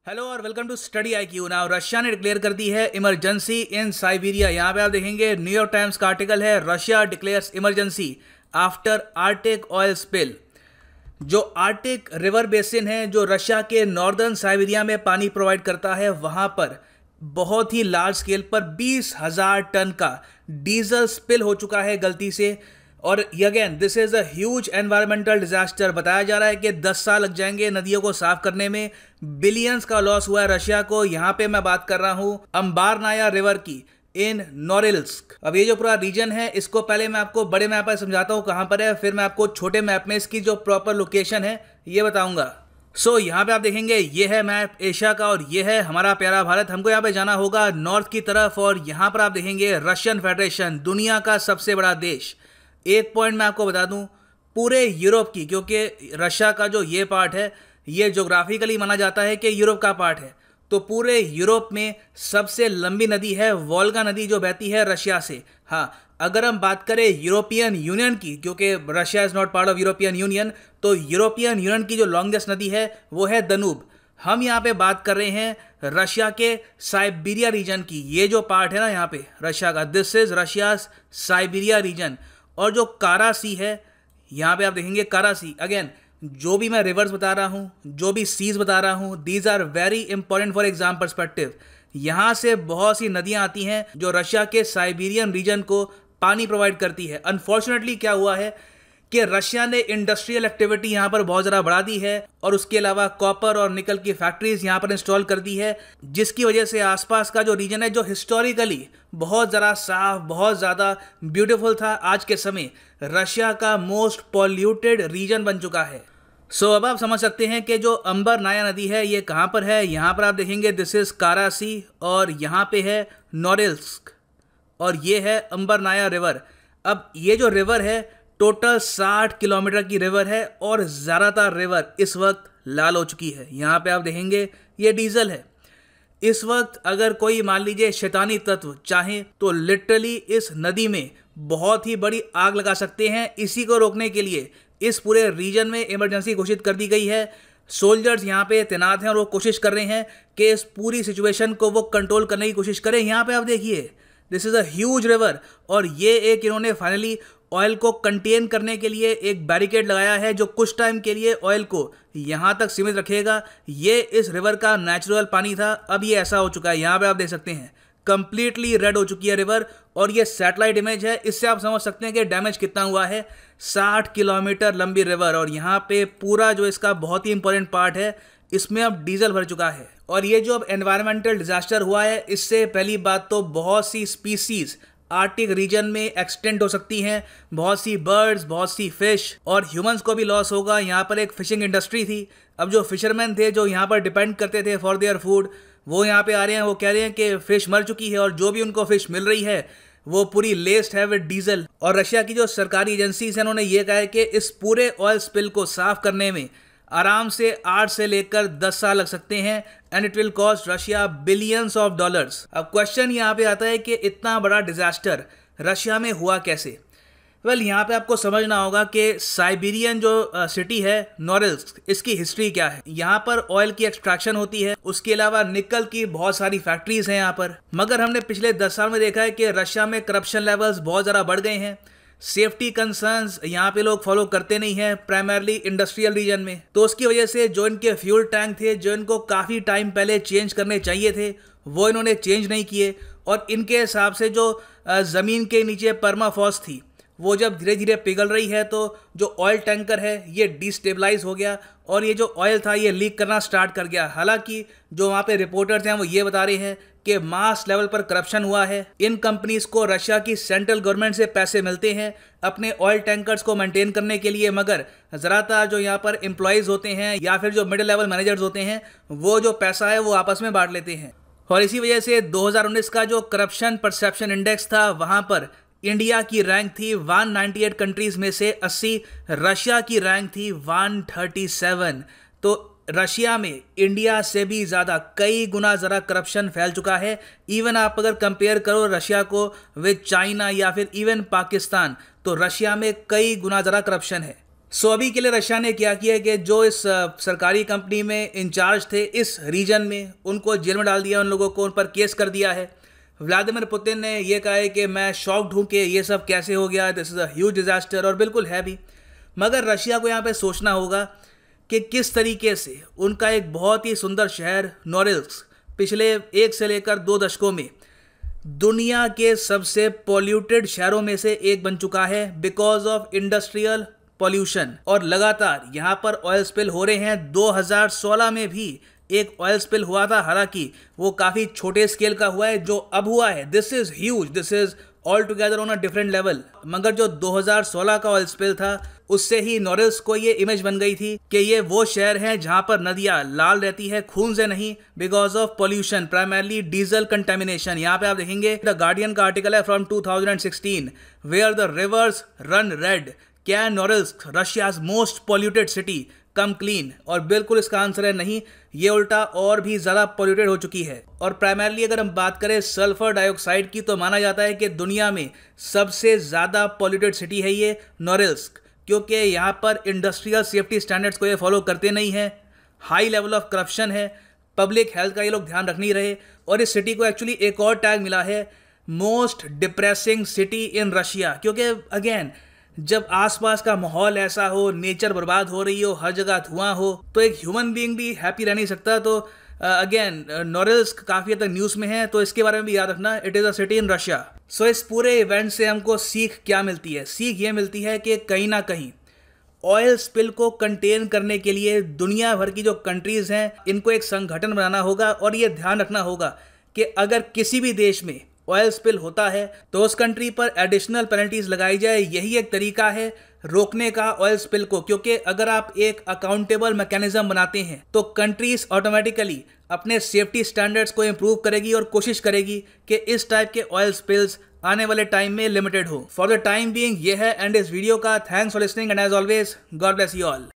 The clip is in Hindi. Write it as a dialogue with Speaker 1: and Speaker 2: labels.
Speaker 1: हेलो और welcome to study IQ। Now Russia ने डिक्लेयर कर दी है इमरजेंसी इन साइबेरिया। यहाँ पे आप देखेंगे न्यूयॉर्क टाइम्स का आर्टिकल है, Russia declares emergency after Arctic oil spill. जो आर्टिक रिवर बेसिन है जो रशिया के नॉर्दर्न साइबेरिया में पानी प्रोवाइड करता है, वहाँ पर बहुत ही लार्ज स्केल पर 20,000 टन का डीजल स्पिल हो चुका है गलती से। और again this is a huge environmental disaster. बताया जा रहा है कि 10 साल लग जाएंगे नदियों को साफ करने में। बिलियंस का लॉस हुआ है रशिया को। यहाँ पे मैं बात कर रहा हूँ अंबारनाया रिवर की इन नोरिल्स्क। अब ये जो पूरा रीजन है, इसको पहले मैं आपको बड़े मैप पर समझाता हूँ कहाँ पर है, फिर मैं आपको छोटे मैप में इसकी जो प्रॉपर लोकेशन है ये बताऊँगा। सो यहाँ पे आप देखेंगे ये है मैप एशिया का और ये है हमारा प्यारा भारत। हमको यहाँ पे जाना होगा नॉर्थ की तरफ और यहाँ पर आप देखेंगे रशियन फेडरेशन, दुनिया का सबसे बड़ा देश। एक पॉइंट मैं आपको बता दूं, पूरे यूरोप की, क्योंकि रशिया का जो ये पार्ट है ये ज्योग्राफिकली माना जाता है कि यूरोप का पार्ट है, तो पूरे यूरोप में सबसे लंबी नदी है वोल्गा नदी जो बहती है रशिया से। हाँ, अगर हम बात करें यूरोपियन यूनियन की, क्योंकि Russia is not part of European union, तो यूरोपियन यूनियन की जो लॉन्गेस्ट नदी है वो है दनूब। हम यहाँ पे बात कर रहे हैं रशिया के साइबेरिया रीजन की। ये जो पार्ट है ना यहाँ पे रशिया का, this is Russia Siberia region. और जो कारा सी है यहाँ पे आप देखेंगे कारा सी। अगेन जो भी मैं रिवर्स बता रहा हूँ, जो भी सीज बता रहा हूँ, these are very important for exam perspective. यहाँ से बहुत सी नदियाँ आती हैं जो रशिया के साइबेरियन रीजन को पानी प्रोवाइड करती है। अनफॉर्चुनेटली क्या हुआ है कि रशिया ने इंडस्ट्रियल एक्टिविटी यहाँ पर बहुत ज़्यादा बढ़ा दी है और उसके अलावा कॉपर और निकल की फैक्ट्रीज यहाँ पर इंस्टॉल कर दी है, जिसकी वजह से आसपास का जो रीजन है जो हिस्टोरिकली बहुत ज़्यादा साफ, बहुत ज़्यादा ब्यूटीफुल था, आज के समय रशिया का मोस्ट पॉल्यूटेड रीजन बन चुका है। सो अब आप समझ सकते हैं कि जो अंबरनाया नदी है ये कहाँ पर है। यहाँ पर आप देखेंगे दिस इज कारा सी और यहाँ पे है नोरिल्स्क और ये है अंबरनाया रिवर। अब ये जो रिवर है टोटल 60 किलोमीटर की रिवर है और ज़्यादातर रिवर इस वक्त लाल हो चुकी है। यहाँ पे आप देखेंगे ये डीजल है। इस वक्त अगर कोई मान लीजिए शैतानी तत्व चाहे तो लिटरली इस नदी में बहुत ही बड़ी आग लगा सकते हैं। इसी को रोकने के लिए इस पूरे रीजन में इमरजेंसी घोषित कर दी गई है। सोल्जर्स यहाँ पे तैनात हैं और वो कोशिश कर रहे हैं कि इस पूरी सिचुएशन को वो कंट्रोल करने की कोशिश करें। यहाँ पे आप देखिए this is a huge river और ये एक इन्होंने फाइनली ऑयल को कंटेन करने के लिए एक बैरिकेड लगाया है जो कुछ टाइम के लिए ऑयल को यहाँ तक सीमित रखेगा। ये इस रिवर का नेचुरल पानी था, अब ये ऐसा हो चुका है। यहाँ पे आप देख सकते हैं कंप्लीटली रेड हो चुकी है रिवर और ये सैटेलाइट इमेज है, इससे आप समझ सकते हैं कि डैमेज कितना हुआ है। 60 किलोमीटर लंबी रिवर और यहाँ पे पूरा जो इसका बहुत ही इंपॉर्टेंट पार्ट है इसमें अब डीजल भर चुका है। और ये जो अब एनवायरमेंटल डिजास्टर हुआ है, इससे पहली बात तो बहुत सी स्पीसीज आर्टिक रीजन में एक्सटेंड हो सकती हैं, बहुत सी बर्ड्स, बहुत सी फिश और ह्यूमंस को भी लॉस होगा। यहाँ पर एक फिशिंग इंडस्ट्री थी, अब जो फिशरमैन थे जो यहाँ पर डिपेंड करते थे फॉर देयर फूड, वो यहाँ पे आ रहे हैं, वो कह रहे हैं कि फिश मर चुकी है और जो भी उनको फिश मिल रही है वो पूरी लेस्ड है विद डीजल। और रशिया की जो सरकारी एजेंसीज हैं उन्होंने ये कहा है कि इस पूरे ऑयल स्पिल को साफ करने में आराम से 8 से लेकर 10 साल लग सकते हैं and it will cost Russia billions of dollars. अब क्वेश्चन यहाँ पे आता है कि इतना बड़ा डिजास्टर रशिया में हुआ कैसे। वेल यहाँ पे आपको समझना होगा कि साइबेरियन जो सिटी है नोरिल्स्क, इसकी हिस्ट्री क्या है। यहाँ पर ऑयल की एक्सट्रैक्शन होती है, उसके अलावा निकल की बहुत सारी फैक्ट्रीज हैं यहाँ पर। मगर हमने पिछले 10 साल में देखा है कि रशिया में करप्शन लेवल्स बहुत ज़्यादा बढ़ गए हैं। सेफ्टी कंसर्न्स यहाँ पे लोग फॉलो करते नहीं हैं, प्राइमरली इंडस्ट्रियल रीजन में। तो उसकी वजह से जो इनके फ्यूल टैंक थे जो इनको काफ़ी टाइम पहले चेंज करने चाहिए थे वो इन्होंने चेंज नहीं किए और इनके हिसाब से जो ज़मीन के नीचे परमाफ्रॉस्ट थी वो जब धीरे धीरे पिघल रही है तो जो ऑयल टैंकर है ये डिस्टेबलाइज हो गया और ये जो ऑयल था ये लीक करना स्टार्ट कर गया। हालांकि जो वहाँ पे रिपोर्टर्स हैं वो ये बता रहे हैं कि मास लेवल पर करप्शन हुआ है। इन कंपनीज को रशिया की सेंट्रल गवर्नमेंट से पैसे मिलते हैं अपने ऑयल टैंकर्स को मेंटेन करने के लिए, मगर ज़्यादातर जो यहाँ पर एम्प्लॉयज़ होते हैं या फिर जो मिडिल लेवल मैनेजर्स होते हैं वो जो पैसा है वो आपस में बांट लेते हैं। और इसी वजह से 2019 का जो करप्शन परसेप्शन इंडेक्स था वहाँ पर इंडिया की रैंक थी 198 कंट्रीज में से 80, रशिया की रैंक थी 137। तो रशिया में इंडिया से भी ज़्यादा कई गुना ज़रा करप्शन फैल चुका है। इवन आप अगर कंपेयर करो रशिया को विद चाइना या फिर इवन पाकिस्तान, तो रशिया में कई गुना ज़रा करप्शन है। सो अभी के लिए रशिया ने क्या किया कि जो इस सरकारी कंपनी में इंचार्ज थे इस रीजन में, उनको जेल में डाल दिया, उन लोगों को उन पर केस कर दिया है। व्लादिमीर पुतिन ने यह कहा है कि मैं शॉक्ड हूँ कि ये सब कैसे हो गया, this is a huge disaster, और बिल्कुल है भी। मगर रशिया को यहाँ पे सोचना होगा कि किस तरीके से उनका एक बहुत ही सुंदर शहर नोरिल्स्क पिछले 1 से लेकर 2 दशकों में दुनिया के सबसे पॉल्यूटेड शहरों में से एक बन चुका है बिकॉज ऑफ इंडस्ट्रियल पॉल्यूशन। और लगातार यहाँ पर ऑयल स्पिल हो रहे हैं। 2016 में भी एक ऑयल स्पिल हुआ था, हालांकि वो काफ़ी छोटे स्केल का हुआ है। जो अब हुआ है, this is huge, this is all together on a different level. मगर जो 2016 का ऑयल स्पिल था, उससे ही नोरिल्स्क को ये इमेज बन गई थी कि ये वो शहर है जहां पर नदियां लाल रहती है, खून से नहीं, because of pollution, primarily diesel contamination. यहाँ पे आप देखेंगे द गार्डियन का आर्टिकल है from 2016, where the rivers run red, can Norilsk Russia's most polluted city come clean. और बिल्कुल इसका आंसर है नहीं, ये उल्टा और भी ज़्यादा पॉल्यूटेड हो चुकी है। और प्राइमरली अगर हम बात करें सल्फर डाइऑक्साइड की, तो माना जाता है कि दुनिया में सबसे ज़्यादा पॉल्यूटेड सिटी है ये नोरिल्स्क, क्योंकि यहाँ पर इंडस्ट्रियल सेफ्टी स्टैंडर्ड्स को ये फॉलो करते नहीं हैं, हाई लेवल ऑफ करप्शन है, पब्लिक हेल्थ का ये लोग ध्यान रख नहीं रहे। और इस सिटी को एक्चुअली एक और टैग मिला है, most depressing city in Russia, क्योंकि अगेन जब आसपास का माहौल ऐसा हो, नेचर बर्बाद हो रही हो, हर जगह धुआं हो, तो एक ह्यूमन बीइंग भी हैप्पी रह नहीं सकता। तो अगेन नोरिल्स्क काफ़ी हद तक न्यूज़ में है, तो इसके बारे में भी याद रखना, it is a city in Russia. So इस पूरे इवेंट से हमको सीख क्या मिलती है? सीख ये मिलती है कि कहीं ना कहीं ऑयल स्पिल को कंटेन करने के लिए दुनिया भर की जो कंट्रीज़ हैं, इनको एक संगठन बनाना होगा। और ये ध्यान रखना होगा कि अगर किसी भी देश में ऑयल स्पिल होता है तो उस कंट्री पर एडिशनल पेनल्टीज लगाई जाए। यही एक तरीका है रोकने का ऑयल स्पिल को, क्योंकि अगर आप एक अकाउंटेबल मैकेनिज्म बनाते हैं तो कंट्रीज ऑटोमेटिकली अपने सेफ्टी स्टैंडर्ड्स को इंप्रूव करेगी और कोशिश करेगी कि इस टाइप के ऑयल स्पिल्स आने वाले टाइम में लिमिटेड हो। फॉर द टाइम बीइंग ये है एंड इस वीडियो का। Thanks for listening and as always God bless you all.